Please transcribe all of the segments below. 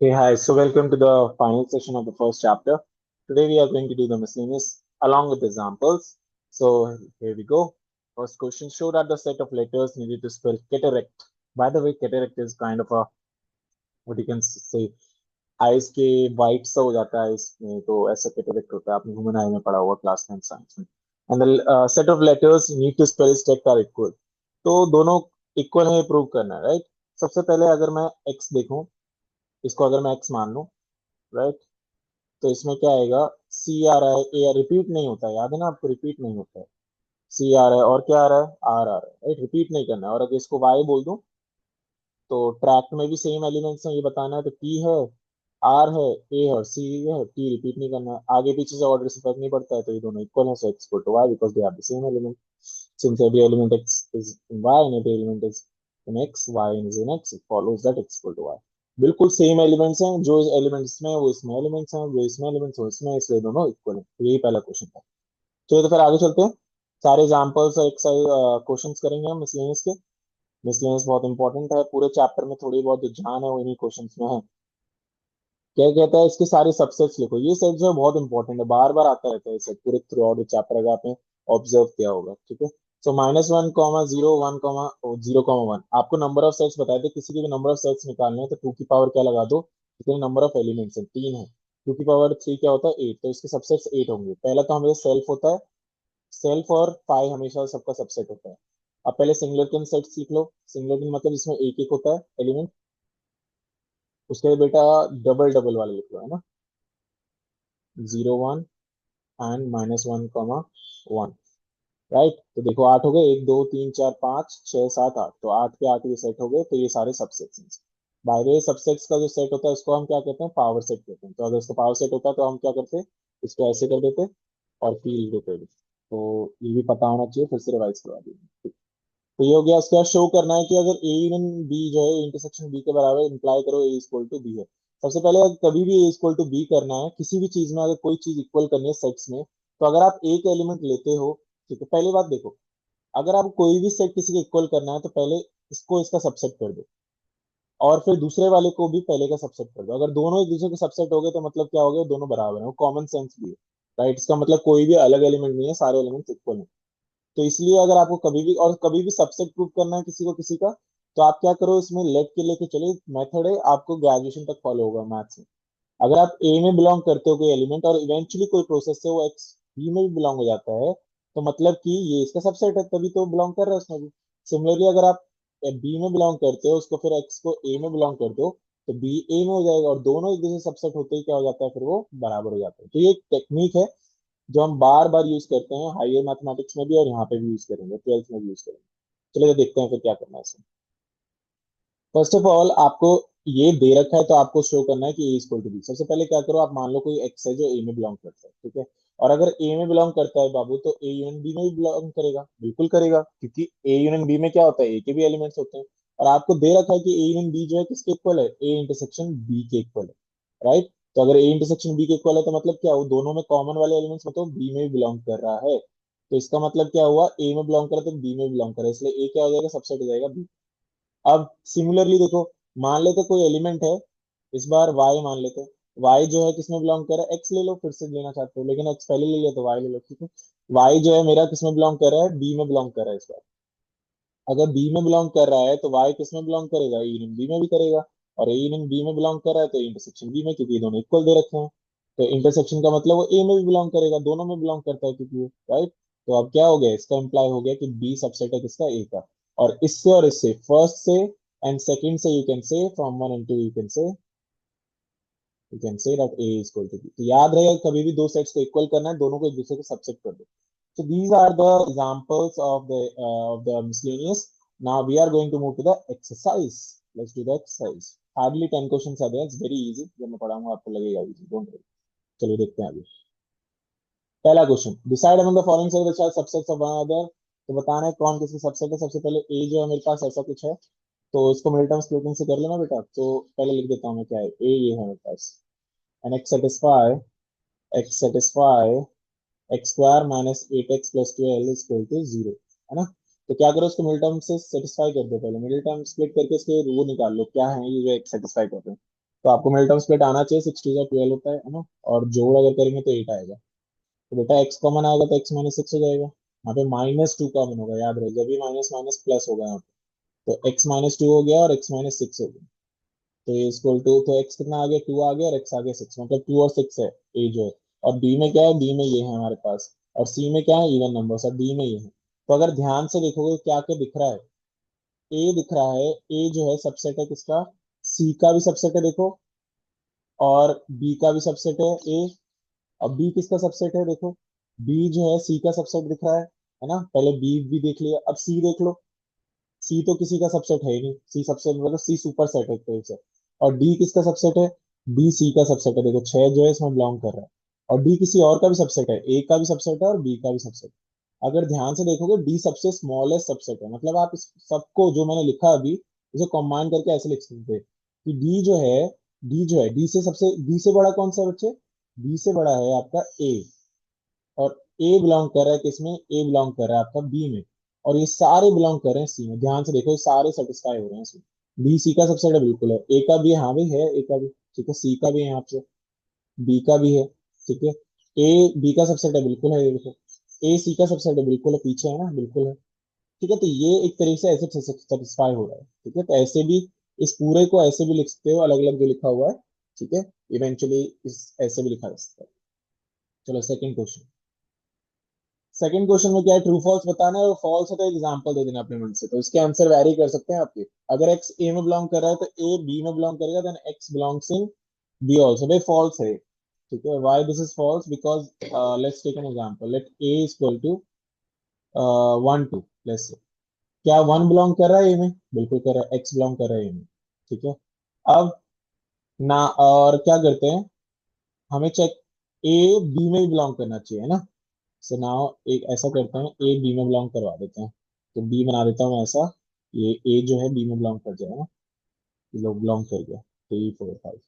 Hey, hi. So, welcome to the final session of the first chapter. Today, we are going to do the miscellaneous along with examples. So, here we go. First question: show that the set of letters needed to spell cataract. By the way, cataract is kind of a what you can say ice के white सा हो जाता है इसमें तो ऐसा category होता है आपने ह्यूमन आई में पढ़ा हुआ क्लास 10 साइंस में and the set of letters need to spell state are equal तो दोनों इक्वल है प्रूव करना है राइट सबसे पहले अगर मैं x देखूं इसको अगर मैं x मान लूं राइट तो इसमें क्या आएगा सी आ रहा है ए रिपीट नहीं होता है याद है ना आपको रिपीट नहीं होता है सी आ रहा है और क्या आ रहा है आर आ रहा है राइट रिपीट नहीं करना है और अगर इसको y बोल दूं तो ट्रैक्ट में भी सेम एलिमेंट्स हैं ये बताना है तो T है आर है ए है और सी है टी रिपीट नहीं करना है आगे पीछे से ऑर्डर से फर्क नहीं पड़ता है तो ये दोनों इक्वल है so x equal to y because they are the same element since every element x is in y and every element is in x y is in x it follows that x equal to y बिल्कुल same elements हैं जो elements में वो इसमें elements हैं जो इसमें elements वो इसमें इसलिए दोनों इक्वल है तो यही पहला क्वेश्चन था चलिए तो फिर आगे चलते हैं सारे एग्जांपल्स और एक्सरसाइज क्वेश्चंस करेंगे हम मिसलेनियस के मिसलेनियस बहुत इंपॉर्टेंट है पूरे चैप्टर में थोड़ी बहुत जो जान है वो इन्हीं क्वेश्चंस में है क्या कहता है इसके सारे सबसेट्स लिखो ये सेट जो है बहुत इंपॉर्टेंट है बार बार आता रहता है ये सेट पूरे थ्रू आउट चैप्टर अगर आपने ऑब्जर्व किया होगा ठीक है सो -1, 0, 1, 0, 1 आपको नंबर ऑफ सेट्स बताए थे किसी के भी नंबर ऑफ सेट्स निकालने हैं तो टू की पावर क्या लगा दो कितने नंबर ऑफ एलिमेंट्स है तीन है टू की पावर थ्री क्या होता है एट तो इसके सबसेट्स एट होंगे पहला तो हमें सेल्फ होता है सेल्फ और फाइव हमेशा सबका सबसेट होता है अब पहले सिंगलटन सेट्स लिख लो सिंगलटन मतलब इसमें एक एक होता है एलिमेंट उसके बाद बेटा डबल डबल वाले लिख लो है ना 0, 1 एंड -1, 1 राइट तो देखो आठ हो गए एक दो तीन चार पाँच छह सात आठ तो आठ के आठ ये सेट हो गए तो ये सारे सबसेट्स हैं बाय द वे सबसेट्स का जो सेट होता है उसको हम क्या कहते हैं पावर सेट कहते हैं तो अगर इसको पावर सेट होता है तो हम क्या करते इसको ऐसे कर देते और फील देते तो ये भी पता होना चाहिए फिर से रिवाइज करवा देंगे तो ये हो गया उसके बाद शो करना है कि अगर ए इन बी जो है इंटरसेक्शन बी के बराबर इंप्लाई करो ए इक्वल टू बी है सबसे पहले अगर कभी भी ए इक्वल टू बी करना है किसी भी चीज में अगर कोई चीज इक्वल करनी है सेट्स में तो अगर आप एक एलिमेंट लेते हो ठीक है पहली बात देखो अगर आप कोई भी सेट किसी के इक्वल करना है तो पहले इसको इसका सबसेट कर दो और फिर दूसरे वाले को भी पहले का सबसेट कर दो अगर दोनों एक दूसरे के सबसेट हो गए तो मतलब क्या हो गया दोनों बराबर है वो कॉमन सेंस भी है राइट इसका मतलब कोई भी अलग एलिमेंट नहीं है सारे एलिमेंट इक्वल है तो इसलिए अगर आपको कभी भी सबसेट प्रूव करना है किसी का तो आप क्या करो इसमें लेट के लेके चलो मेथड है आपको ग्रेजुएशन तक फॉलो होगा मैथ्स में अगर आप ए में बिलोंग करते हो कोई एलिमेंट और इवेंचुअली कोई प्रोसेस से वो एक्स बी में भी बिलोंग हो जाता है तो मतलब कि ये इसका सबसेट है तभी तो बिलोंग कर रहा है उसमें भी सिमिलरली अगर आप बी में बिलोंग करते हो उसको फिर एक्स को ए में बिलोंग कर दो तो बी ए में हो जाएगा और दोनों एक दूसरे सबसेट होते ही क्या हो जाता है फिर वो बराबर हो जाता है तो ये एक टेक्निक है जो हम बार बार यूज करते हैं हायर मैथमेटिक्स में भी और यहाँ पे भी यूज करेंगे ट्वेल्थ में भी यूज करेंगे चलिए तो देखते हैं फिर क्या करना है इसमें फर्स्ट ऑफ ऑल आपको ये दे रखा है तो आपको शो करना है कि ए इक्वल टू बी सबसे पहले क्या करो आप मान लो कोई एक्स है जो ए में बिलोंग करता है ठीक है और अगर ए में बिलोंग करता है बाबू तो ए यूनियन बी में भी बिलोंग करेगा बिल्कुल करेगा क्योंकि ए यूनियन बी में क्या होता है ए के भी एलिमेंट्स होते हैं और आपको दे रखा है कि ए यूनियन बी जो है किसके इक्वल है ए इंटरसेक्शन बी के इक्वल है राइट तो अगर ए इंटरसेक्शन बी के इक्वल है तो मतलब क्या वो दोनों में कॉमन वाले एलिमेंट्स मतलब बी में भी बिलोंग कर रहा है तो इसका मतलब क्या हुआ ए में बिलोंग कर रहा है तो बी में बिलोंग कर रहा है इसलिए ए क्या हो जाएगा सबसेट हो जाएगा बी अब सिमिलरली देखो मान लेते कोई एलिमेंट है इस बार y मान लेते y जो है किसमें बिलोंग कर रहा है x ले लो फिर से लेना चाहते हो लेकिन x पहले ले लिया तो y ले लो ठीक है y जो है मेरा किसमें बिलोंग कर रहा है b में बिलोंग कर रहा है इस बार अगर b में बिलोंग कर रहा है तो y किसमें बिलोंग करेगा e इन b में भी करेगा और e इन b में बिलोंग कर रहा है तो इंटरसेक्शन b में क्योंकि ये दोनों इक्वल दे रखे हैं तो इंटरसेक्शन का मतलब वो a में भी बिलोंग करेगा दोनों में बिलोंग करता है क्योंकि राइट तो अब क्या हो गया इसका इंप्लाई हो गया कि b सबसेट है किसका a का और इससे फर्स्ट से एंड सेकंड से you can say from one and two you can say that A is equal to B तो याद रहेगा कभी भी दो सेट्स को इक्वल करना है दोनों को एक दूसरे को सबसेट कर दो so these are the examples of the miscellaneous now we are going to move to the exercise let's do the exercise hardly 10 questions are there it's very easy जब मैं पढ़ाऊंगा आपको लगेगा easy don't worry चलिए देखते हैं अभी पहला question decide among the following set which are subsets of one other तो बताना है कौन किसके सबसेट है सबसे पहले ए जो है मेरे पास ऐसा कुछ है तो इसको मिडिल टर्म स्प्लिटिंग से कर लेना बेटा तो पहले लिख देता हूँ मैं क्या है ए ये है मेरे पास and x satisfy x square -8x + 12 = 0 है ना तो क्या करो इसको मिडिल टर्म से सेटिस्फाई कर दो पहले मिडिल टर्म स्प्लिट करके इसके वो निकाल लो क्या है ये जो एक्स सेटिस्फाई कर रहे हैं तो आपको मिडिल टर्म स्प्लिट आना चाहिए, 6 2 12 होता है ना, और जोड़ अगर करेंगे तो 8 आएगा। तो बेटा एक्स कॉमन आएगा तो एक्स माइनस सिक्स हो जाएगा। यहाँ पे -2 कॉमन होगा, याद रहे, जब भी माइनस माइनस प्लस होगा यहाँ पे। तो x-2 हो गया और x-6 हो गया। तो ये इक्वल टू, तो x कितना आ गया, 2 आ गया, और x आ गया 6, मतलब 2 और 6 है ए जो है। और b में क्या है, b में ये है हमारे पास, और c में क्या है, इवन नंबर्स, और d में ये है। तो अगर ध्यान से देखोगे क्या क्या दिख रहा है, ए दिख रहा है, ए जो है सबसेट है किसका, सी का भी सबसेट है देखो, और बी का भी सबसेट है ए। अब बी किसका सबसेट है देखो, बी जो है सी का सबसेट दिख रहा है ना, पहले बी भी देख लिया, अब सी देख लो। सी तो किसी का सबसेट है ही नहीं, सी सबसेट मतलब सी सुपर सेट है एक तरह से। और डी किसका सबसेट है, डी सी का सबसेट है, देखो 6 जो है इसमें बिलोंग कर रहा है। और डी किसी और का भी सबसेट है, ए का भी सबसेट है और बी का भी सबसेट। अगर ध्यान से देखोगे डी सबसे स्मॉलेस्ट सबसेट है, मतलब आप इस सबको जो मैंने लिखा अभी, इसे कंबाइन करके ऐसे लिख सकते हैं कि डी से सबसे, डी से बड़ा कौन सा है बच्चे, डी से बड़ा है आपका ए। और ए बिलोंग कर रहा है किसमें, ए बिलोंग कर रहा है आपका बी में। और ये सारे बिलोंग कर रहे हैं सी में, ध्यान से देखो ये सारे सेटिस्फाई हो रहे हैं इसमें। बी सी का सबसेट है, बिल्कुल है, ए का भी हाँ भी है, ए का भी, ठीक है, सी का भी है यहाँ पे, बी का भी है, ठीक है। ए बी का सबसेट है, बिल्कुल है, ये देखो। ए सी का सबसेट है, बिल्कुल है, पीछे है ना, बिल्कुल है। ठीक है, तो ये एक तरीके से ऐसे सेटिस्फाई हो रहा है, ठीक है। तो ऐसे भी इस पूरे को ऐसे भी लिख सकते हो, अलग अलग जो लिखा हुआ है, ठीक है। इवेंचुअली इस ऐसे भी लिखा जा सकता है। चलो सेकंड क्वेश्चन। सेकंड क्वेश्चन में क्या है, ट्रू फॉल्स बताना है, और फॉल्स है तो एग्जांपल दे देना अपने मन से। तो इसके आंसर वैरी कर सकते हैं आपके। अगर एक्स ए में बिलोंग कर रहा है तो ए बी में बिलोंग करेगा, then x belongs in B also. भाई फॉल्स है, ठीक है। Why this is false, because let's take an example, let A is equal to 1 2, let's say. क्या वन बिलोंग कर रहा है ए में, बिल्कुल कर रहा है, एक्स बिलोंग कर रहा है ए में, ठीक है। अब ना, और क्या करते हैं, हमें चेक, ए बी में भी बिलोंग करना चाहिए है ना। सो नाउ एक ऐसा करते हैं, ए बी में बिलोंग करवा देते हैं। तो बी बना देता हूँ मैं ऐसा, ये ए जो है बी में बिलोंग कर जाएगा ना, ये लोग बिलोंग कर गया, 3 4 5।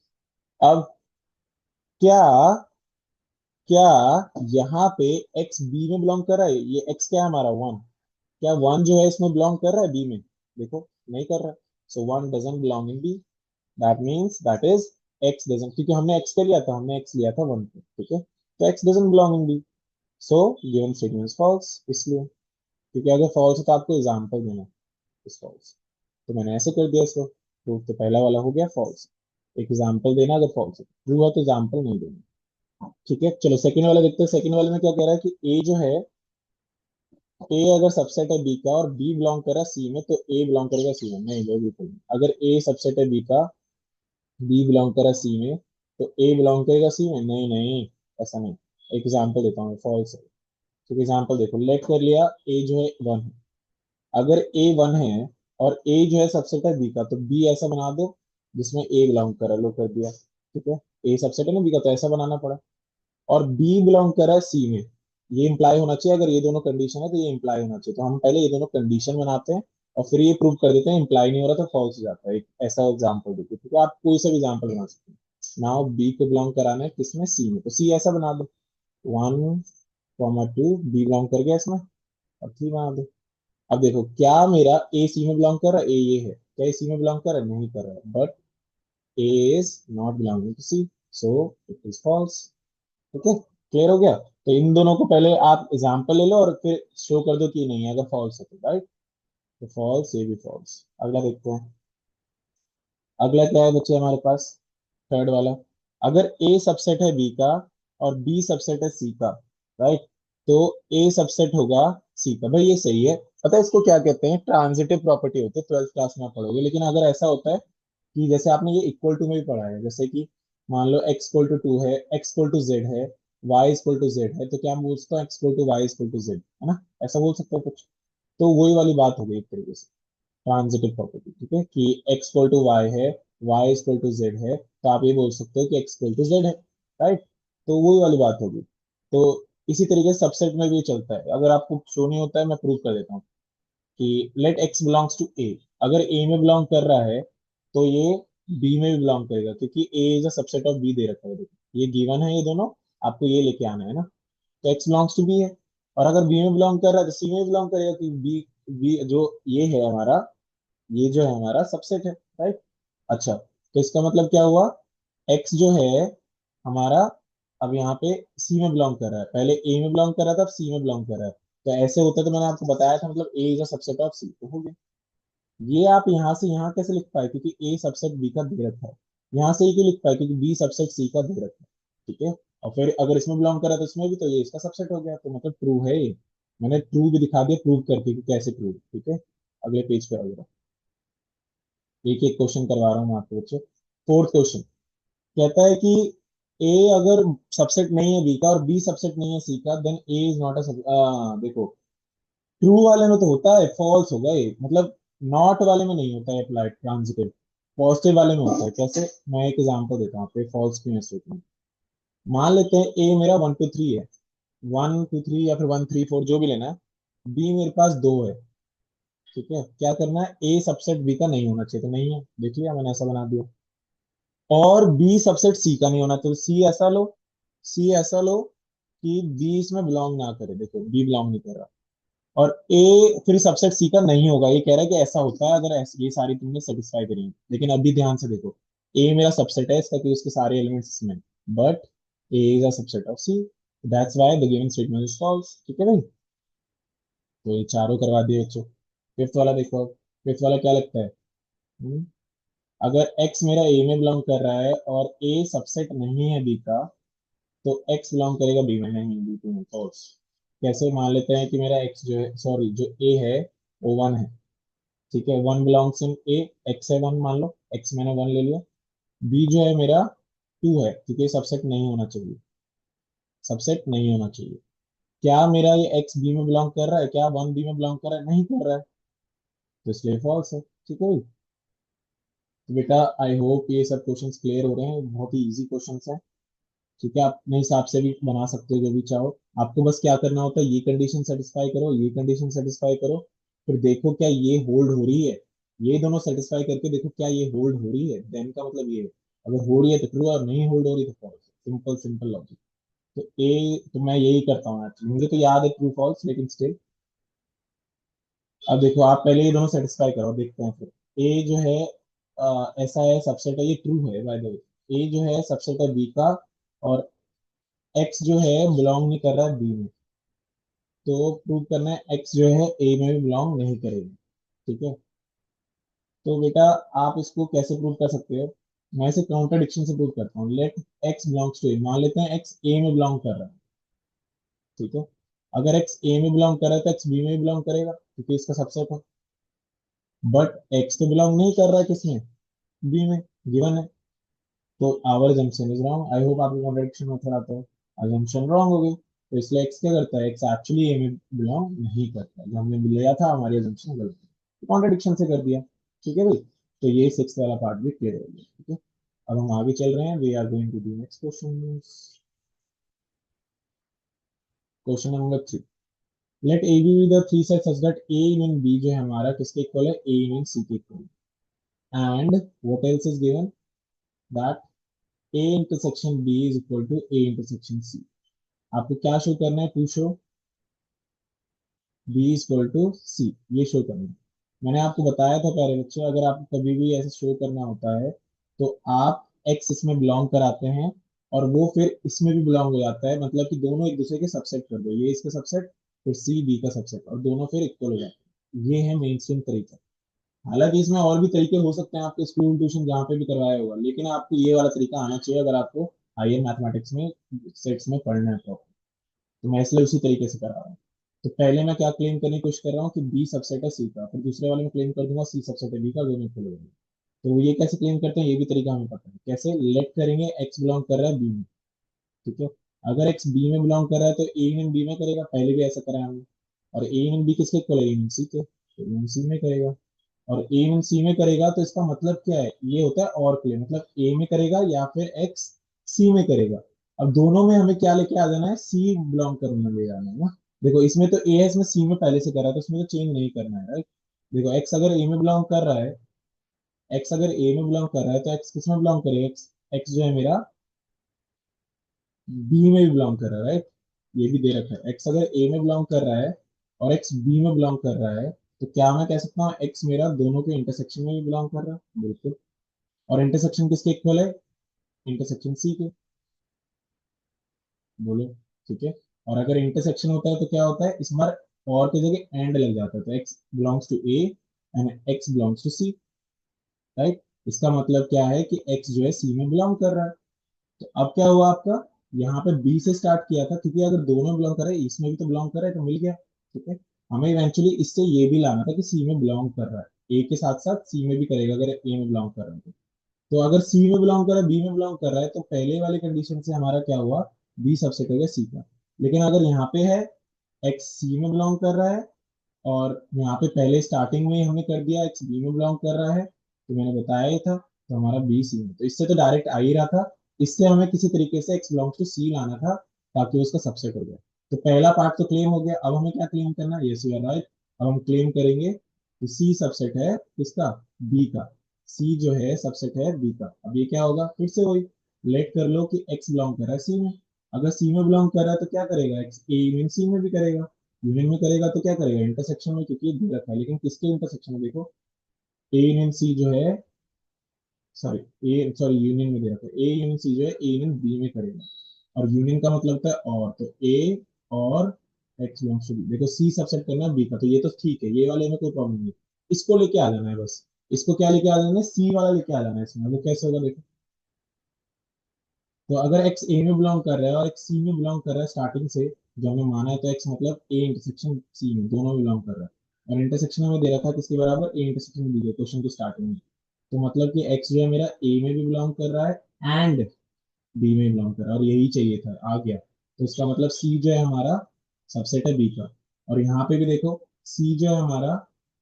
अब क्या, क्या यहाँ पे एक्स बी में बिलोंग कर रहा है, ये एक्स क्या है हमारा, वन। क्या वन जो है इसमें बिलोंग कर रहा है बी में, देखो नहीं कर रहा है। So one doesn't belong in B, that means that is x doesn't, क्योंकि हमने एक्स का लिया था, हमने एक्स लिया था वन पे, ठीक है। तो x doesn't belong in B, so given statement is false, इसलिए। क्योंकि अगर फॉल्स है तो आपको एग्जाम्पल देना इस फॉल्स। तो मैंने ऐसे कर दिया इसको, प्रूफ तो पहला वाला हो गया फॉल्स। एग्जाम्पल देना अगर फॉल्स है, ट्रू है तो एग्जाम्पल नहीं देना, ठीक है। चलो सेकंड वाला देखते हैं। सेकंड वाले में क्या कह रहा है कि ए जो है, ए अगर सबसेट है बी का और बी बिलोंग कर रहा है सी में, तो ए बिलोंग करेगा सी में, नहीं वो बिल्कुल नहीं। अगर ए सबसेट है बी का, बी बिलोंग कर रहा है सी में, तो ए बिलोंग करेगा सी में, नहीं नहीं, ऐसा नहीं। एग्जाम्पल देता हूँ, फॉल्स है। तो एग्जाम्पल देखो, लेट कर लिया ए जो है वन है। अगर ए वन है और ए जो है सबसेट है बी का, तो बी ऐसा बना दो जिसमें ए बिलोंग कर रहा है, लो कर दिया, ठीक है। ए सबसेट है ना बी का, तो ऐसा बनाना पड़ा। और बी बिलोंग कर रहा है सी में, ये इंप्लाई होना चाहिए, अगर ये दोनों कंडीशन है तो ये इंप्लाई होना चाहिए। तो हम पहले ये दोनों कंडीशन बनाते हैं और फिर ये प्रूव कर देते हैं, इंप्लाई नहीं हो रहा तो फॉल्स हो जाता है। एक ऐसा एग्जाम्पल देखिए, ठीक है, आप कोई सा भी एग्जाम्पल बना सकते हैं। नाउ बी को बिलोंग कराना है किसमें, सी में, तो सी ऐसा बना दो, 1 2 बी बिलोंग कर गया इसमें, और 3 बना दो। अब देखो क्या मेरा ए सी में बिलोंग कर रहा है, ए ये है, क्या ए सी में बिलोंग कर रहा है, नहीं कर रहा है, but A is not belonging to C, so it is false. ठीक है, क्लियर हो गया। तो इन दोनों को पहले आप एग्जाम्पल ले लो और फिर शो कर दो कि नहीं है, अगर फॉल्स है तो, राइट। तो फॉल्स, ये भी फॉल्स। अगला देखते हैं। अगला क्या है बच्चे हमारे पास, थर्ड वाला। अगर ए सबसेट है बी का और बी सबसेट है सी का, राइट, तो ए सबसेट होगा सी का। भाई ये सही है, पता है इसको क्या कहते हैं, ट्रांजिटिव प्रॉपर्टी होती है, 12th क्लास में आप पढ़ोगे। लेकिन अगर ऐसा होता है कि जैसे आपने ये इक्वल टू में भी पढ़ा है, जैसे कि मान लो x इक्वल टू 2 है, x इक्वल टू जेड है, y इक्वल टू जेड है, तो क्या हम बोल सकते हैं x equal to y equal to z, है ना, ऐसा बोल सकते हो कुछ। तो वही वाली बात हो गई एक तरीके से, ट्रांजिटिव प्रॉपर्टी, ठीक है, कि x इक्वल टू वाई है, y इक्वल टू जेड है, तो आप ये बोल सकते हो कि x इक्वल टू जेड है, राइट। तो वही वाली बात होगी। तो इसी तरीके से सबसेट में भी चलता है, अगर आपको शो नहीं होता है मैं प्रूव कर देता हूँ कि लेट एक्स बिलोंग्स टू ए। अगर ए में बिलोंग कर रहा है तो ये बी में भी बिलोंग करेगा, क्योंकि A is a subset of B दे रखा है, देखो ये गिवन है, ये दोनों आपको ये लेके आना है ना। तो एक्स बिलोंग्स टू बी है, और अगर बी में बिलोंग कर रहा है तो सी में बिलोंग करेगा, कि बी, बी जो ये है हमारा, ये जो है हमारा सबसेट है, राइट। अच्छा, तो इसका मतलब क्या हुआ एक्स जो है हमारा अब यहाँ पे सी में बिलोंग कर रहा है, पहले ए में बिलोंग कर रहा था, अब सी में बिलोंग कर रहा है। तो ऐसे होता तो मैंने आपको बताया था, मतलब ए इज अ सबसेट ऑफ सी, तो हो गया। ये आप यहाँ से यहाँ कैसे लिख पाए, क्योंकि ए सबसेट बी का दे रखा है। यहाँ से ही क्यों लिख पाए, क्योंकि बी सबसेट सी का दे रखा है। ठीक है, और फिर अगर इसमें बिलोंग करा तो इसमें भी, तो ये इसका सबसेट हो गया, तो मतलब ट्रू है ये। मैंने ट्रू भी दिखा दिया प्रूव करके कि कैसे प्रूव। ठीक है, अगले पेज पे आ गया। एक एक क्वेश्चन करवा रहा हूँ मैं आपको बच्चों। फोर्थ क्वेश्चन कहता है कि ए अगर सबसेट नहीं है बी का और बी सबसेट नहीं है सी का, then A is not a. देखो, ट्रू वाले में तो होता है, फॉल्स होगा ये, मतलब नॉट वाले में नहीं होता है अप्लाइड ट्रांजिटिव, पॉजिटिव वाले में होता है। कैसे, मैं एक एग्जांपल देता हूँ आपको फॉल्स क्यों है स्टेटमेंट। मान लेते हैं ए मेरा 1 2 3 है, 1 2 3 या फिर 1 3 4 जो भी लेना है। बी मेरे पास 2 है। ठीक है, क्या करना है, ए सबसेट बी का नहीं होना चाहिए, तो नहीं है, देख लिया मैंने ऐसा बना दिया। और बी सबसेट सी का नहीं होना, तो सी ऐसा लो, सी ऐसा लो कि बी इसमें बिलोंग ना करे, देखो बी बिलोंग नहीं कर रहा। और ए फिर सबसेट सी का नहीं होगा, ये कह रहा है कि ऐसा होता है अगर ये सारी तुमने सेटिस्फाई करी हैं। लेकिन अभी ध्यान से देखो, ए मेरा सबसेट है इसका, कि उसके सारे एलिमेंट्स इसमें, but A is a subset of C, that's why the given statement is false. ठीक है भाई, तो ये चारों करवा दिए बच्चों। फिफ्थ वाला देखो, फिफ्थ वाला क्या लगता है। हम्म? अगर x मेरा a में बिलोंग कर रहा है और a सबसेट नहीं है b का, तो x बिलोंग करेगा b में, नहीं b टू में, फॉल्स। कैसे, मान लेते हैं कि मेरा x जो है, सॉरी जो a है वो 1 है। ठीक है, 1 बिलोंग्स इन a, x है 1 मान लो, x मैंने 1 ले लिया। b जो है मेरा 2 है, क्योंकि सबसेट नहीं होना चाहिए, सबसेट नहीं होना चाहिए। क्या मेरा ये x b में बिलोंग कर रहा है, क्या 1 b में बिलोंग कर रहा है, नहीं कर रहा है, तो इसलिए फॉल्स है। ठीक है भाई, तो बेटा आई होप ये सब क्वेश्चंस क्लियर हो रहे हैं, बहुत ही इजी क्वेश्चंस हैं। ठीक है, आप अपने हिसाब से भी बना सकते हो जो भी चाहो। आपको बस क्या करना होता है, ये कंडीशन सेटिस्फाई करो, ये कंडीशन सेटिस्फाई करो, फिर देखो क्या ये होल्ड हो रही है। ये दोनों सेटिस्फाई करके देखो क्या ये होल्ड हो रही है, देन का मतलब ये है। अगर हो रही है तो ट्रू, और नहीं होल्ड हो रही तो फॉल्स। Simple simple logic. तो ए तो मैं यही करता हूँ एक्चुअली, मुझे तो याद है ट्रू फॉल्स, लेकिन स्टिल। अब देखो, आप पहले ये दोनों सेटिस्फाई करो, देखते हैं फिर। ए जो है ऐसा है, सबसेट है, ये ट्रू है बाय द वे। ए जो है सबसेट है बी का, और एक्स जो है बिलोंग नहीं कर रहा है बी में, तो प्रूव करना है एक्स जो है ए में भी बिलोंग नहीं करेगा। ठीक है, तो बेटा आप इसको कैसे प्रूव कर सकते हो। मैं इसे कॉन्ट्रडिक्शन से प्रूव करता हूँ। लेट एक्स बिलोंग्स टू ए, मान लेते हैं एक्स ए में बिलोंग कर रहा है। ठीक है, अगर एक्स ए में बिलोंग कर रहा है तो एक्स बी में भी बिलोंग करेगा, क्योंकि इसका सबसेट है। बट एक्स तो बिलोंग नहीं कर रहा है किसमें, बी में, गिवन है। तो our junction is wrong. I hope आपको कॉन्ट्रडिक्शन मेथड आता है। अजम्पशन रॉन्ग हो गई, तो इसलिए एक्स क्या करता है, एक्स एक्चुअली ए में बिलोंग नहीं करता, जो हमने लिया था हमारी अजम्पशन गलत है, कॉन्ट्रडिक्शन से कर दिया। ठीक है भाई, तो ये सिक्स वाला पार्ट भी क्लियर हो गया। ठीक है, अब हम आगे चल रहे हैं, we are going to the next question. Question number 3, let A B the three set such that A in B जो है हमारा किसके इक्वल है, ए इन सी के इक्वल है। And what else is given, that A intersection B is equal to A intersection C. आपको क्या show करना है, to show B equal to C, ये शो करना है। मैंने आपको बताया था प्यारे बच्चों, अगर आपको कभी भी ऐसे शो करना होता है, तो आप एक्स इसमें बिलोंग कराते हैं, और वो फिर इसमें भी बिलोंग हो जाता है, मतलब कि दोनों एक दूसरे के सबसेट कर दो, ये इसका सबसेट, फिर सी बी का सबसेट, और दोनों फिर इक्वल हो जाते हैं। ये है मेन स्ट्रीम तरीका। हालांकि इसमें और भी तरीके हो सकते हैं, आपके स्कूल ट्यूशन जहाँ पे भी करवाया होगा, लेकिन आपको ये वाला तरीका आना चाहिए अगर आपको हायर मैथमेटिक्स में सेट्स में पढ़ना है तो। तो मैं इसलिए उसी तरीके से करा रहा हूँ। तो पहले मैं क्या क्लेम करने की कोशिश कर रहा हूँ कि बी सबसेट है सी का, फिर दूसरे वाले में क्लेम कर दूंगा सी सबसेट है बी का, दोनों इक्वल हो जाएंगे। तो ये कैसे क्लेम करते हैं, ये भी तरीका हमें पता है कैसे। लेट करेंगे एक्स बिलोंग कर रहा है बी में। ठीक है, अगर एक्स बी में बिलोंग कर रहा है तो ए इन बी में करेगा, पहले भी ऐसा करा है हमने। और ए इन बी किसके इक्वल है, ए इन सी के, तो ए इन सी में करेगा। और ए इन सी में करेगा तो इसका मतलब क्या है, ये होता है और क्लेम, मतलब ए में करेगा या फिर एक्स सी में करेगा। अब दोनों में हमें क्या लेके आ जाना है, सी बिलोंग करना ले जाना है ना। देखो इसमें तो ए है, इसमें सी में पहले से करा है, तो इसमें तो चेंज नहीं करना है, राइट। देखो एक्स अगर ए में बिलोंग कर रहा है, एक्स अगर ए में बिलोंग कर रहा है तो एक्स किस में बिलोंग करेगा, एक्स, एक्स जो है मेरा बी में भी बिलोंग कर रहा है, राइट। ये भी दे रखा है, एक्स अगर ए में बिलोंग कर रहा है और एक्स बी में बिलोंग कर रहा है, तो क्या मैं कह सकता हूँ एक्स मेरा दोनों के इंटरसेक्शन में भी बिलोंग कर रहा है, बिल्कुल। और इंटरसेक्शन किसके इक्वल है, इंटरसेक्शन सी के, बोलो। ठीक है। और अगर इंटरसेक्शन होता है तो क्या होता है, इस बार और की जगह एंड लग जाता है, तो X belongs to A and X belongs to C, right. इसका मतलब क्या है कि एक्स जो है सी में बिलोंग कर रहा है। तो अब क्या हुआ आपका, यहाँ पे बी से स्टार्ट किया था, क्योंकि अगर दोनों बिलोंग कर रहे हैं, इसमें भी तो बिलोंग कर रहा है, तो मिल गया। ठीक है। हमें इवेंचुअली इससे ये भी लाना था कि सी में बिलोंग कर रहा है, ए के साथ साथ सी में भी करेगा अगर ए में बिलोंग कर रहा है तो अगर सी में बिलोंग कर रहा है, बी में बिलोंग कर रहा है, तो पहले वाले कंडीशन से हमारा क्या हुआ, बी सबसेट हो गया सी का। लेकिन अगर यहाँ पे है एक्स सी में बिलोंग कर रहा है, और यहाँ पे पहले स्टार्टिंग में ही हमने कर दिया एक्स बी में बिलोंग कर रहा है, तो मैंने बताया ही था, तो हमारा बी सी में, तो इससे तो डायरेक्ट आ ही रहा था। इससे हमें किसी तरीके से एक्स बिलोंग्स टू सी लाना था, ताकि उसका सबसेट हो जाए। तो पहला पार्ट तो क्लेम हो गया, अब हमें क्या क्लेम करना है, यस यू आर राइट। अब हम क्लेम करेंगे कि सी सबसेट है किसका, बी का। सी जो है सबसेट है बी का। अब ये क्या होगा, फिर से वही, लेट कर लो कि एक्स बिलोंग कर रहा है सी में। अगर सी में बिलोंग कर रहा है तो क्या करेगा, एक्स ए मीन सी में भी करेगा। यूनियन में करेगा तो क्या करेगा, इंटरसेक्शन में, क्योंकि ये दे रखा है, लेकिन किसके इंटरसेक्शन में देखो, ए यूनियन सी जो है, सॉरी ए, सॉरी यूनियन में दे रखा है, ए यूनियन सी जो है ए यूनियन बी में करेगा। और यूनियन का मतलब होता है और, तो ए और एक्स बिलोंग्स टू बी। देखो सी सबसेट करना है बी का, तो ये तो ठीक है, ये वाले में कोई प्रॉब्लम नहीं। इसको लेके आ जाना है बस। इसको क्या लेके आ जाना है, सी वाला लेके आ जाना है इसमें। वो कैसे होगा देखो, तो अगर एक्स ए में बिलोंग कर रहा है और एक्स सी में बिलोंग कर रहा है स्टार्टिंग से, जो हमने माना है, तो एक्स मतलब ए इंटरसेक्शन सी में दोनों बिलोंग कर रहा है। और इंटरसेक्शन में दे रखा है किसके बराबर, ए इंटरसेक्शन दी है क्वेश्चन की स्टार्टिंग में। तो मतलब कि एक्स जो है मेरा ए में भी बिलोंग कर रहा है एंड बी में बिलोंग कर रहा है, और यही चाहिए था, आ गया। तो इसका मतलब सी जो है हमारा सबसेट है बी का। और यहाँ पे भी देखो, सी जो है हमारा,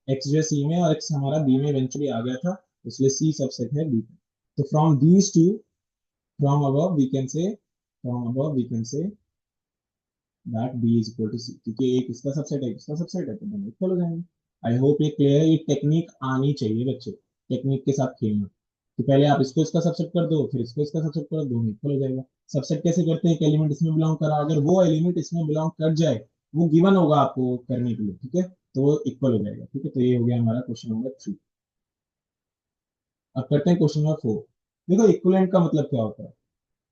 एक्स जो है सी में और एक्स हमारा बी में इवेंचुअली आ गया था, इसलिए सी सबसेट है बी का। तो from these two, from above we can say, from above we can say that b is equal to c, क्योंकि एक इसका सबसेट है, इसका सबसेट है, तो दोनों इक्वल हो जाएंगे। आई होप ये क्लियर है। ये टेक्निक आनी चाहिए बच्चे, टेक्निक के साथ खेलना। तो पहले आप इसको इसका सबसेट कर दो, फिर इसको इसका सबसेट करो, दोनों इक्वल हो जाएगा। सबसेट कैसे करते हैं, एक एलिमेंट इसमें बिलोंग करा, अगर वो एलिमेंट इसमें बिलोंग कर जाए, वो गिवन होगा आपको करने के लिए, ठीक है, तो वो इक्वल हो जाएगा। ठीक है, तो ये हो गया हमारा क्वेश्चन नंबर 3। अब करते हैं क्वेश्चन नंबर 4। देखो इक्विवेलेंट का मतलब क्या होता है,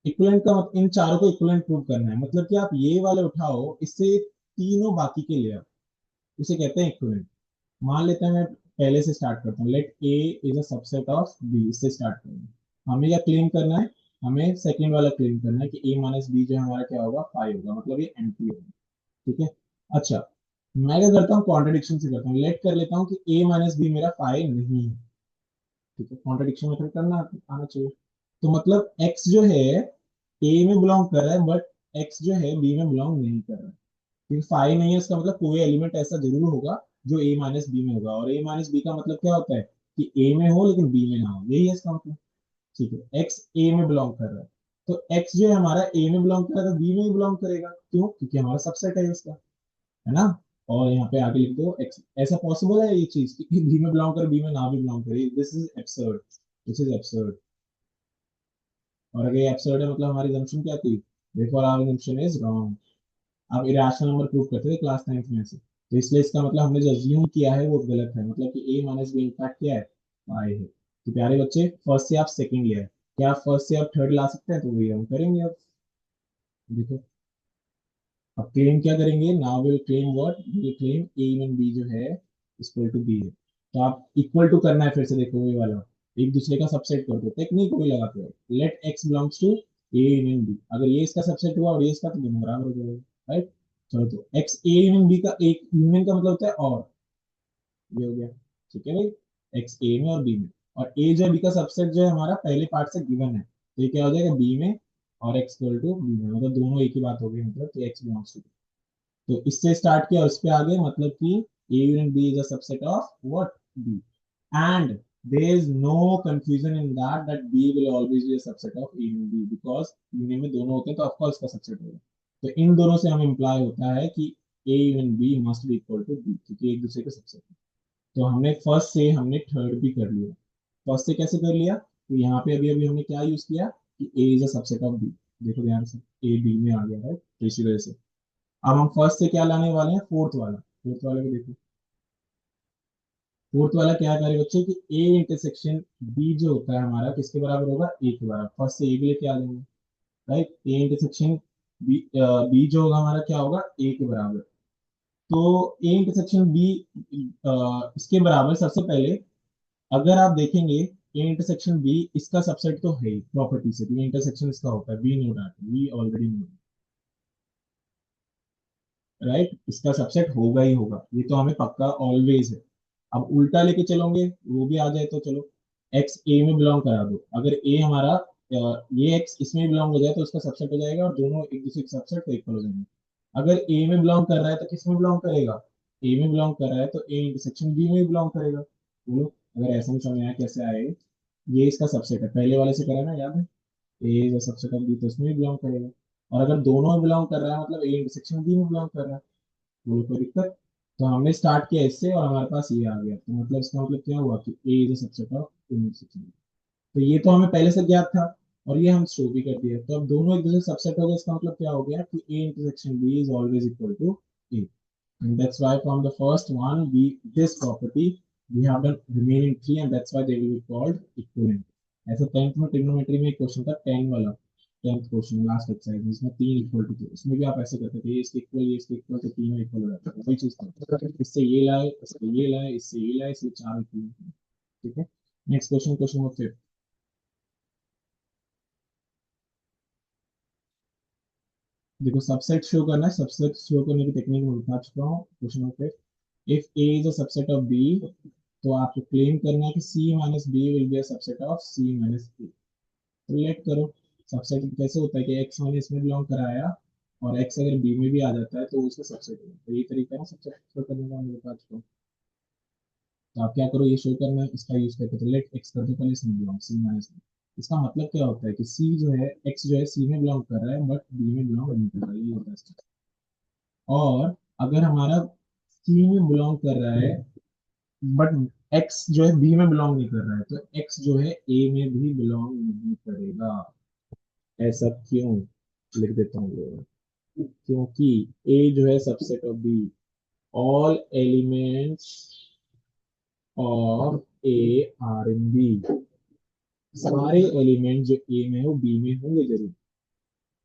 इक्विवेलेंट का मतलब इन चारों को इक्विवेलेंट प्रूव करना है, मतलब कि आप ये वाले उठाओ, इससे तीनों बाकी के ले आओ, इसे कहते हैं इक्विवेलेंट। मान लेते हैं, मैं पहले से स्टार्ट करता हूँ, let A is a subset of B, इससे स्टार्ट करेंगे। हमें क्या क्लेम करना है, हमें सेकंड वाला क्लेम करना है कि ए माइनस बी जो है हमारा क्या होगा, 5 होगा, मतलब ये एंटी होगा। ठीक है। अच्छा, मैं क्या करता हूँ, कॉन्ट्रडिक्शन से करता हूँ, लेट कर लेता हूँ कि ए माइनस बी मेरा 5 नहीं है। ठीक है, कॉन्ट्रडिक्शन मेथड करना आना चाहिए। तो मतलब एक्स जो है ए में बिलोंग कर रहा है, बट एक्स जो है बी में बिलोंग नहीं कर रहा है। क्योंकि 5 नहीं है, इसका मतलब कोई एलिमेंट ऐसा जरूर होगा जो ए माइनस बी में होगा, और ए माइनस बी का मतलब क्या होता है कि ए में हो लेकिन बी में ना हो, यही है इसका मतलब। ठीक है, एक्स ए में बिलोंग कर रहा है, तो एक्स जो है हमारा ए में बिलोंग कर रहा है, तो बी में भी बिलोंग करेगा, क्यों, क्योंकि हमारा सबसेट है इसका, है ना। और यहाँ पे आगे लिख दो एक्स, ऐसा पॉसिबल है ये चीज कि बी में बिलोंग करे, बी में ना भी बिलोंग करे, this is absurd, this is absurd. और अगर ये एब्सर्ड है, मतलब हमारी assumption क्या थी, therefore our assumption is wrong। आप इरेशनल नंबर प्रूव करते थे क्लास 9th में से, तो इसलिए इसका मतलब हमने जो अज्यूम किया है वो गलत है, मतलब कि ए माइनस बी इनफैक्ट क्या है, पाई है। तो प्यारे बच्चे, फर्स्ट से आप सेकंड लिया है, क्या आप फर्स्ट से आप थर्ड ला सकते हैं, तो वही हम करेंगे अब। देखो, अब क्लेम क्या करेंगे, now will claim what, will claim A in B जो है इक्वल टू बी है। तो आप इक्वल टू करना है, फिर से देखो ये वाला, एक दूसरे का सबसेट कर दो, टेक्निक वही लगाते हो, let X belongs to A in B, अगर ये इसका सबसेट हुआ और ये इसका, तो दोनों बराबर हो जाएगा, राइट। चलो, तो एक्स ए यूनियन बी का, एक यूनियन का मतलब होता है और, ये हो गया। ठीक है भाई, एक्स ए में और बी में, और ए जो बी का सबसेट जो है हमारा पहले पार्ट से गिवन है, तो ये क्या हो जाएगा, बी में और एक्स इक्वल टू बी में, मतलब दोनों एक ही बात हो गई, मतलब कि एक्स बिलोंग्स टू। तो इससे स्टार्ट किया और इस पे आगे, मतलब कि A union B is a subset of what, B, and there is no confusion in that b will always be a subset of a and b, because union में दोनों होते हैं, तो ऑफ कोर्स इसका सबसेट होगा। तो इन दोनों से हमें इंप्लाई होता है कि a union b must be equal to b, क्योंकि एक दूसरे के सबसेट है। तो हमने फर्स्ट से हमने थर्ड भी कर लिया। फर्स्ट से कैसे कर लिया, तो यहाँ पे अभी अभी हमने क्या यूज किया कि a is a subset of b, देखो ध्यान से, a b में आ गया है, तो इसी वजह से अब हम फर्स्ट से क्या लाने वाले हैं, फोर्थ वाला, फोर्थ वाले को देखो। फोर्थ वाला क्या करे बच्चे कि ए इंटरसेक्शन बी जो होता है हमारा किसके बराबर होगा, ए के बराबर। फर्स्ट से ए भी लेके आ जाएंगे, right. A intersection B, B जो होगा हमारा क्या होगा, ए के बराबर। तो ए इंटरसेक्शन बी इसके बराबर सबसे पहले अगर आप देखेंगे ए इंटरसेक्शन बी इसका सबसेट तो है प्रॉपर्टी से, तो इंटरसेक्शन इसका होता है, we know that, we already know, right. इसका सबसेट होगा ही होगा, ये तो हमें पक्का ऑलवेज है। अब उल्टा लेके चलोगे वो भी आ जाए तो चलो, एक्स ए में बिलोंग करा दो, अगर ए हमारा ये एक्स इसमें बिलोंग हो जाए तो उसका सबसेट हो जाएगा और दोनों एक दूसरे के सबसेट तो इक्वल हो जाएंगे। अगर ए में बिलोंग कर रहा है तो किस में बिलोंग करेगा, ए में बिलोंग कर रहा है तो ए इंटरसेक्शन बी में बिलोंग करेगा। बोलो अगर ऐसा नहीं समझ आया कैसे आए, ये इसका सबसेट है, पहले वाले से करा ना, याद है। ए इज सबसेट ऑफ बी तो उसमें भी बिलोंग करेगा। और अगर दोनों में बिलोंग कर रहा है मतलब ए इंटरसेक्शन बी में बिलोंग कर रहा है, बोलो कोई दिक्कत। तो हमने स्टार्ट किया इससे और हमारे पास ये आ गया, तो मतलब इसका मतलब क्या हुआ कि ए इज सबसेट ऑफ इंटरसेक्शन। तो ये तो हमें पहले से ज्ञात था और ये हम शो भी कर दिया, तो अब दोनों एक दूसरे सबसेट हो गए, इसका मतलब क्या हो गया कि A intersection B is always equal to A. And that's why from the first one, we this property we have done remaining three, and that's why they will be called equivalent. ऐसा 10th में trigonometry में एक question था 10 वाला, 10th question last exercise में, इसमें तीन equal to थे, इसमें भी आप ऐसे करते थे, ये इसके इक्वल ये इसके इक्वल, तो तीनों इक्वल हो जाते थे, वही चीज था। इससे ये लाए, इससे ये लाए, इससे ये लाए, इससे चार इक्वल। ठीक है। Next question, question number 5। देखो सबसेट शो करना है, सबसेट शो करने की टेक्निक मैं बता चुका हूँ question number 5। If A is a subset of B, तो आपको क्लेम करना है कि C minus B will be a subset of C minus A. Relate करो, सबसेट कैसे होता है कि एक्स मैंने इसमें बिलोंग कराया और एक्स अगर बी में भी आ जाता है तो उसका सबसेट है, तो ये तरीका है ना सबसेट शो करने का, मैं बता चुका हूँ। तो आप क्या करो, ये शो करना है इसका यूज करके, तो लेट एक्स कर दो पहले इसमें बिलोंग सी माइनस बी। इसका मतलब क्या होता है कि सी जो है, एक्स जो है सी में बिलोंग कर रहा है बट बी में बिलोंग नहीं कर रहा है, ये होता है इसका। और अगर हमारा सी में बिलोंग कर रहा है बट एक्स जो है बी में बिलोंग नहीं कर रहा है, तो एक्स जो है ए में भी बिलोंग नहीं करेगा। ऐसा क्यों, लिख देता हूँ क्योंकि ए जो है subset of B, all elements of A are in B, सारे एलिमेंट जो ए में है वो बी में होंगे जरूर,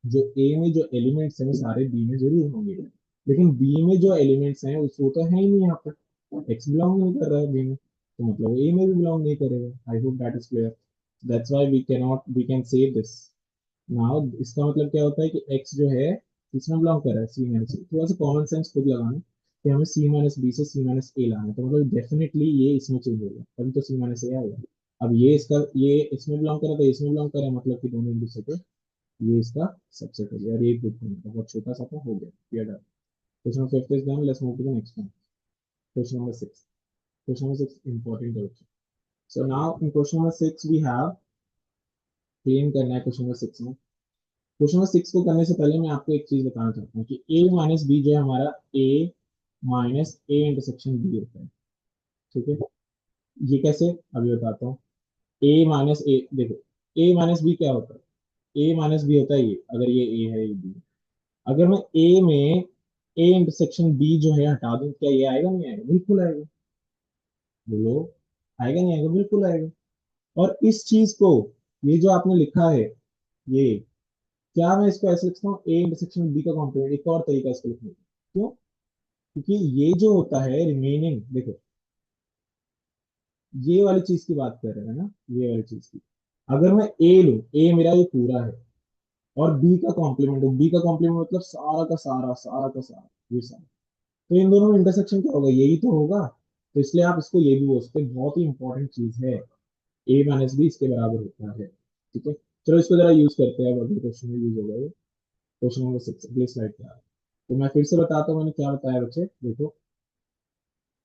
जो ए में जो एलिमेंट्स हैं वो सारे बी में जरूर होंगे, लेकिन बी में जो एलिमेंट्स हैं उसको तो है ही नहीं यहाँ पर, एक्स बिलोंग नहीं कर रहा है बी में, तो मतलब वो ए में भी बिलोंग नहीं करेगा। I hope that is clear. That's why we can say this now. इसका मतलब क्या होता है कि एक्स जो है किसमें बिलोंग कर रहा है, सी माइनस ए। थोड़ा सा कॉमन सेंस खुद लगाना कि हमें सी माइनस बी से सी माइनस ए लाना है, तो मतलब डेफिनेटली ये इसमें चेंज होगा तभी तो सी माइनस ए आएगा। अब ये इसका, ये इसमें बिलोंग कर रहा था, इसमें बिलोंग कर रहा है, मतलब कि दोनों एक दूसरे के, ये इसका सबसेट हो गया और ये ग्रुप बहुत छोटा सा था, हो गया, क्लियर है। Question number 5 is done, let's move to the next one. Question number 6, question number 6 important है बच्चों। So now in question number 6 we have claim करना है क्वेश्चन नंबर 6 में। क्वेश्चन नंबर 6 को करने से पहले मैं आपको एक चीज बताना चाहता हूँ कि ए माइनस बी जो है हमारा, ए माइनस ए इंटरसेक्शन बी होता है। ठीक है, ये कैसे अभी बताता हूँ। ए माइनस ए, देखो ए माइनस बी क्या होता है, ए माइनस बी होता है ये, अगर ये ए है ये बी, अगर मैं ए में ए इंटरसेक्शन बी जो है हटा दूं, क्या ये आएगा नहीं आएगा, बिल्कुल आएगा। बोलो आएगा नहीं आएगा, बिल्कुल आएगा। और इस चीज को, ये जो आपने लिखा है ये, क्या मैं इसको ऐसे लिखता हूँ, ए इंटरसेक्शन बी का कॉम्प्लीमेंट, एक और तरीका है इसको लिखने का। क्यों, क्योंकि ये जो होता है रिमेनिंग, देखो ये वाली चीज की बात कर रहे हैं ना, ये वाली चीज की, अगर मैं ए लूं, ए मेरा ये पूरा है और बी का कॉम्प्लीमेंट, बी का कॉम्प्लीमेंट मतलब सारा का सारा, सारा का सारा, ये सारा, तो इन दोनों में इंटरसेक्शन क्या होगा, यही तो होगा। तो इसलिए आप इसको ये भी बोल सकते हैं, बहुत ही इंपॉर्टेंट चीज है, ए माइनस बी इसके बराबर होता है। ठीक है, चलो इसको जरा यूज करते हैं, अब अगले क्वेश्चन में यूज होगा ये। क्वेश्चन नंबर 6 अगले स्लाइड पे आ। तो मैं फिर से बताता हूँ मैंने क्या बताया बच्चे, देखो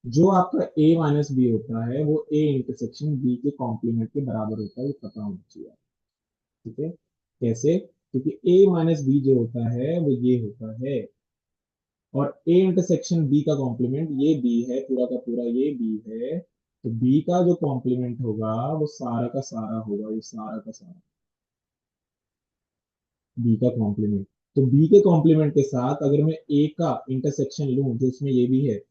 जो आपका ए माइनस बी होता है वो ए इंटरसेक्शन बी के कॉम्प्लीमेंट के बराबर होता है, ये पता होना चाहिए। ठीक है, कैसे, क्योंकि ए माइनस बी जो होता है वो ये होता है, और ए इंटरसेक्शन बी का कॉम्प्लीमेंट ये बी है, पूरा का पूरा ये बी है, तो बी का जो कॉम्प्लीमेंट होगा वो सारा का सारा होगा, ये सारा का सारा बी का कॉम्प्लीमेंट। तो बी के कॉम्प्लीमेंट के साथ अगर मैं ए का इंटरसेक्शन लूं जो उसमें ये भी है,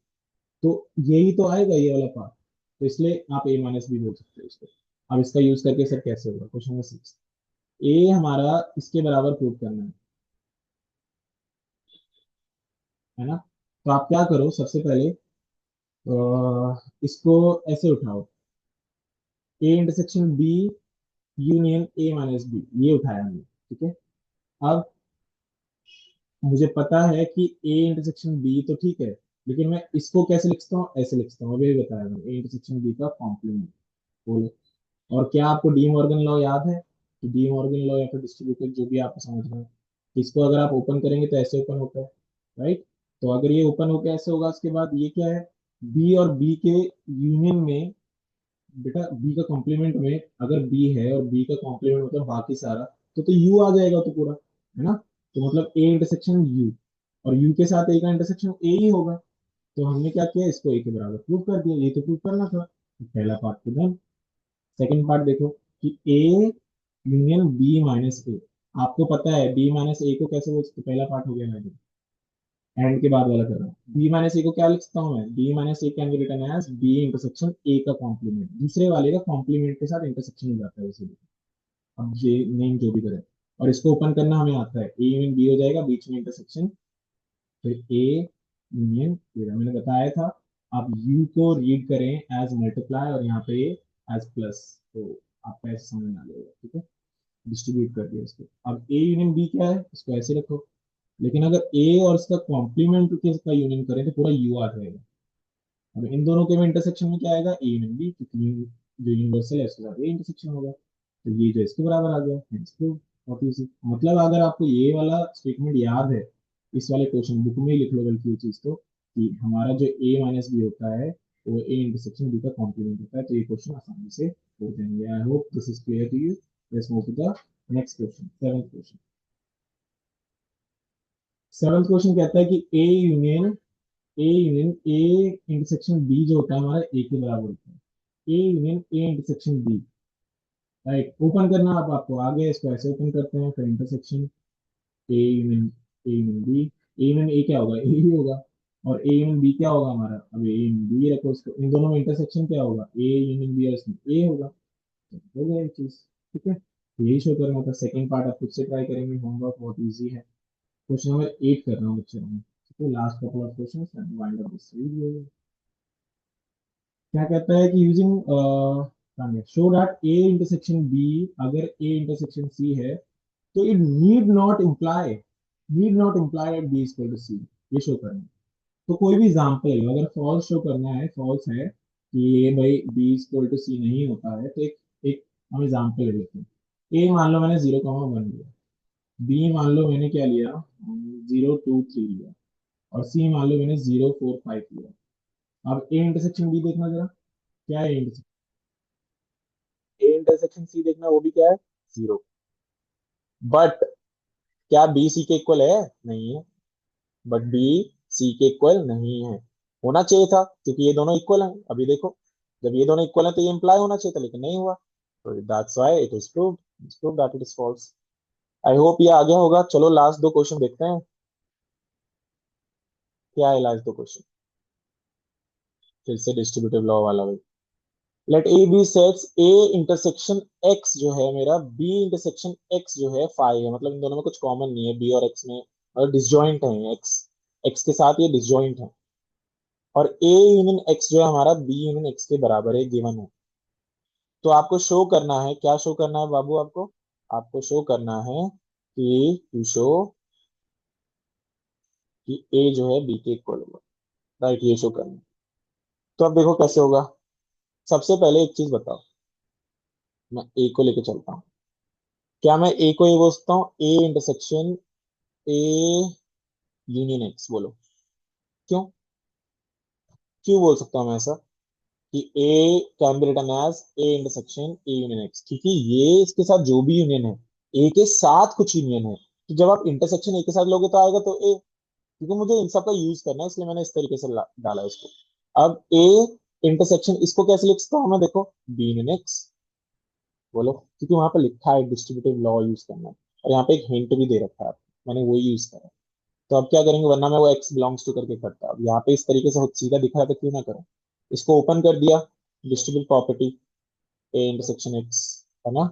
तो यही तो आएगा ये वाला पार्ट। तो इसलिए आप ए माइनस बी बोल सकते हो इसको। अब इसका यूज करके सर कैसे होगा, क्वेश्चन नंबर 6, ए हमारा इसके बराबर प्रूव करना है ना। तो आप क्या करो, सबसे पहले इसको ऐसे उठाओ, A intersection B union A minus B, ये उठाया हमने, ठीक है। अब मुझे पता है कि ए इंटरसेक्शन बी तो ठीक है, लेकिन मैं इसको कैसे लिखता हूँ, ऐसे लिखता हूँ, अभी बताया मैंने, ए इंटरसेक्शन बी का कॉम्प्लीमेंट। बोलो। और क्या आपको डी मॉर्गन लॉ याद है, कि डी मॉर्गन लॉ या फिर डिस्ट्रीब्यूटेड, जो भी आपको समझ रहे हैं, इसको अगर आप ओपन करेंगे तो ऐसे ओपन होता है, राइट। तो अगर ये ओपन होकर ऐसे होगा, उसके बाद ये क्या है, बी और बी के यूनियन में, बेटा बी का कॉम्प्लीमेंट में अगर बी है और बी का कॉम्प्लीमेंट मतलब बाकी सारा, तो यू आ जाएगा तो पूरा, है ना। तो मतलब ए इंटरसेक्शन यू, और यू के साथ ए का इंटरसेक्शन ए ही होगा। तो हमने क्या किया, इसको ए के बराबर प्रूव कर दिया, ये तो प्रूव करना था, तो पहला पार्ट तो डन। सेकंड पार्ट देखो, कि ए यूनियन बी माइनस ए, आपको पता है बी माइनस ए को कैसे बोल सकते, पहला पार्ट हो गया, मैं एंड के बाद वाला कर रहा हूँ। बी माइनस ए को क्या लिख सकता हूँ मैं, B minus A can be written as B intersection A का कॉम्प्लीमेंट, दूसरे वाले का कॉम्प्लीमेंट के साथ इंटरसेक्शन हो जाता है उसे। अब ये नेम जो भी करें, और इसको ओपन करना हमें आता है, ए यूनियन बी हो जाएगा, बीच में इंटरसेक्शन, फिर ए यूनियन ए, मैंने बताया था। आप यू को रीड करें एज मल्टीप्लाई और यहाँ पे एज प्लस, तो आपका ऐसे समझ में आ जाएगा, ठीक है। डिस्ट्रीब्यूट कर दिया इसको। अब ए यूनियन बी क्या है, इसको ऐसे रखो, लेकिन अगर ए और इसका कॉम्प्लीमेंट के का यूनियन करें तो पूरा यू आ जाएगा। अब इन दोनों के में इंटरसेक्शन में क्या आएगा, ए यूनियन बी, क्योंकि जो यूनिवर्सल है उसके साथ ए इंटरसेक्शन होगा, तो ये जो इसके बराबर आ गया, हेंस प्रूव। बहुत इजी, मतलब अगर आपको ये वाला स्टेटमेंट याद है, इस वाले क्वेश्चन बुक में ही लिख लो बल्कि ये चीज तो, कि हमारा जो ए माइनस बी होता है वो ए इंटरसेक्शन बी का कॉम्प्लीमेंट होता है, तो ये क्वेश्चन आसानी से हो जाएंगे। I hope this is clear to you. Let's move to the next question, seventh question. Seventh question कहता है कि ए इंटरसेक्शन बी जो होता है हमारा ए के बराबर होता है, A union A intersection B, right. Open करना आप, आपको आगे इसको ऐसे ओपन करते हैं, फिर intersection A union B, A union A क्या होगा, ए ही होगा, और ए यूनियन बी क्या होगा हमारा, अब ए यूनियन बी रखो, उसको इन दोनों में इंटरसेक्शन क्या होगा, ए यूनियन बी और इसमें ए होगा, तो हो गया ये चीज, ठीक है। तो यही शो करना था। सेकंड पार्ट आप खुद से ट्राई करेंगे, होमवर्क बहुत इजी है। क्वेश्चन नंबर 8 कर रहा हूँ बच्चों में, ठीक है, last couple of questions and wind up this video. क्या कहता है कि using show that A intersection B, अगर ए इंटरसेक्शन सी है, तो it need not imply that B equal to C, ये शो करना है। तो कोई भी एग्जांपल है, अगर फॉल्स शो करना है, फॉल्स है कि ये भाई बी इक्वल टू सी नहीं होता है, तो एक एक हम एग्जांपल ले लेते हैं। ए मान लो मैंने 0,1 लिया, बी मान लो मैंने क्या लिया, 0,2,3 लिया, और सी मान लो मैंने 0,4,5 लिया। अब ए इंटरसेक्शन बी देखना जरा, क्या है ए इंटरसेक्शन सी देखना, वो भी क्या है, 0। बट क्या बी सी के इक्वल है, नहीं है। बट बी सी के इक्वल नहीं है, होना चाहिए था क्योंकि ये दोनों इक्वल हैं। अभी देखो, जब ये दोनों इक्वल हैं तो ये इंप्लाई होना चाहिए था, लेकिन नहीं हुआ, तो that's why it is proved, it's proved that it is false. I hope ये आ गया होगा। चलो लास्ट दो क्वेश्चन देखते हैं, क्या है लास्ट दो क्वेश्चन, फिर से डिस्ट्रीब्यूटिव लॉ वाला भाई। Let A B sets A intersection X जो है मेरा, बी इंटरसेक्शन एक्स जो है फाइव है, मतलब इन दोनों में कुछ कॉमन नहीं है बी और एक्स में, और डिसजॉइंट है एक्स, एक्स के साथ ये डिसजॉइंट है, और ए यूनियन एक्स जो है हमारा बी यूनियन एक्स के बराबर है, गिवन है। तो आपको शो करना है, क्या शो करना है बाबू आपको, आपको शो करना है कि टू शो कि ए जो है बी के इक्वल होगा, राइट, ये शो करना है। तो अब देखो कैसे होगा। सबसे पहले एक चीज बताओ, मैं ए को लेके चलता हूँ, क्या मैं ए को ये बोल सकता हूँ, A intersection A union X, बोलो क्यों, क्यों बोल सकता हूँ मैं ऐसा, कि A can be written as A intersection A union X, क्योंकि ये इसके साथ जो भी यूनियन है, ए के साथ कुछ यूनियन है, तो जब आप इंटरसेक्शन ए के साथ लोगे तो आएगा तो ए, क्योंकि मुझे इन सब का यूज करना है, इसलिए मैंने इस तरीके से डाला है इसको। अब ए इंटरसेक्शन इसको कैसे लिख सकता हूँ मैं, देखो बी यूनियन एक्स, बोलो, क्योंकि वहां पर लिखा है डिस्ट्रीब्यूटिव लॉ यूज करना है, और यहाँ पे एक हिंट भी दे रखा है, मैंने वो यूज करा। तो अब क्या करेंगे, वरना मैं वो एक्स बिलोंग्स टू करके करता, अब यहाँ पे इस तरीके से सीधा दिख रहा था, क्यों ना करूं। इसको ओपन कर दिया, डिस्ट्रीब्यूटिव प्रॉपर्टी ए इंटरसेक्शन एक्स, है ना।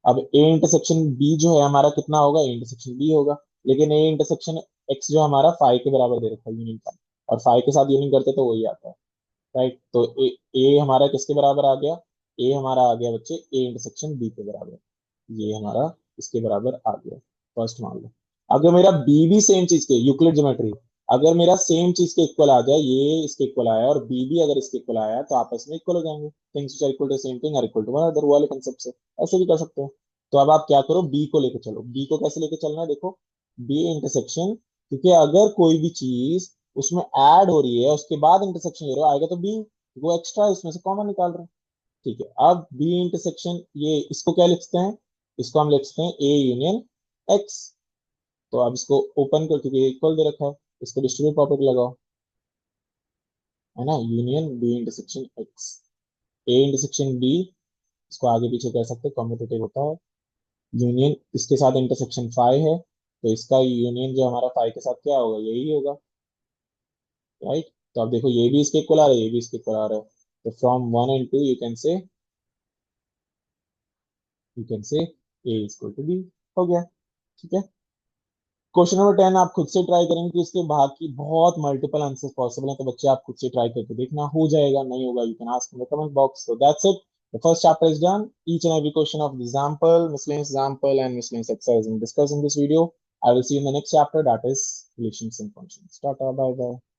अब ए इंटरसेक्शन बी जो है हमारा कितना होगा, ए इंटरसेक्शन बी होगा। लेकिन ए इंटरसेक्शन एक्स जो हमारा फाइव के बराबर दे रखा है यूनियन का, और फाइव के साथ यूनियन करते तो वही आता है, राइट। तो ए हमारा किसके बराबर आ गया, ए हमारा आ गया बच्चे ए इंटरसेक्शन बी के बराबर, ये हमारा इसके बराबर आ गया। फर्स्ट मान लो। अगर मेरा बी भी सेम चीज के यूक्लिड ज्योमेट्री, अगर मेरा सेम चीज के इक्वल आ जाए, ये इसके इक्वल आया और बी भी अगर इसके इक्वल आया, तो आपस में इक्वल हो जाएंगे। Things which are equal to same thing are equal to one other, वो वाले कंसेप्ट से ऐसे भी कर सकते हो। तो अब आप क्या करो, बी को लेके चलो। बी को कैसे लेके चलना है, देखो बी इंटरसेक्शन, क्योंकि अगर कोई भी चीज उसमें ऐड हो रही है उसके बाद इंटरसेक्शन ले रहे हो, आएगा तो बी, वो एक्स्ट्रा है उसमें से कॉमन निकाल रहे हैं। ठीक है, अब बी इंटरसेक्शन, ये इसको क्या लिखते हैं, इसको हम लिखते हैं ए यूनियन एक्स। तो अब इसको ओपन कर, क्योंकि इक्वल दे रखा है, इसको डिस्ट्रीब्यूटिव प्रॉपर्टी लगाओ, है ना, union B intersection X, A intersection B, इसको आगे पीछे कर सकते हैं, कम्यूटेटिव होता है। यूनियन इसके साथ इंटरसेक्शन फाइव है, तो इसका यूनियन जो हमारा फाइव के साथ क्या होगा, यही होगा, राइट। तो अब देखो ये भी इसके इक्वल आ रहा है, ये भी इसके इक्वल आ रहा है, तो from one and two you can say A equal to B, हो गया। ठीक है। क्वेश्चन नंबर 10 आप खुद से ट्राई करेंगे, कि इसके बाकी बहुत मल्टीपल आंसर्स पॉसिबल हैं, तो बच्चे आप खुद से ट्राई करके देखना, हो जाएगा नहीं होगा you can ask in the comment box. So that's it, the first chapter is done. Each and every question of the example, miscellaneous example, and miscellaneous exercise we discussed in this video. I will see you in the next chapter, that is relations and functions. Tata, bye bye.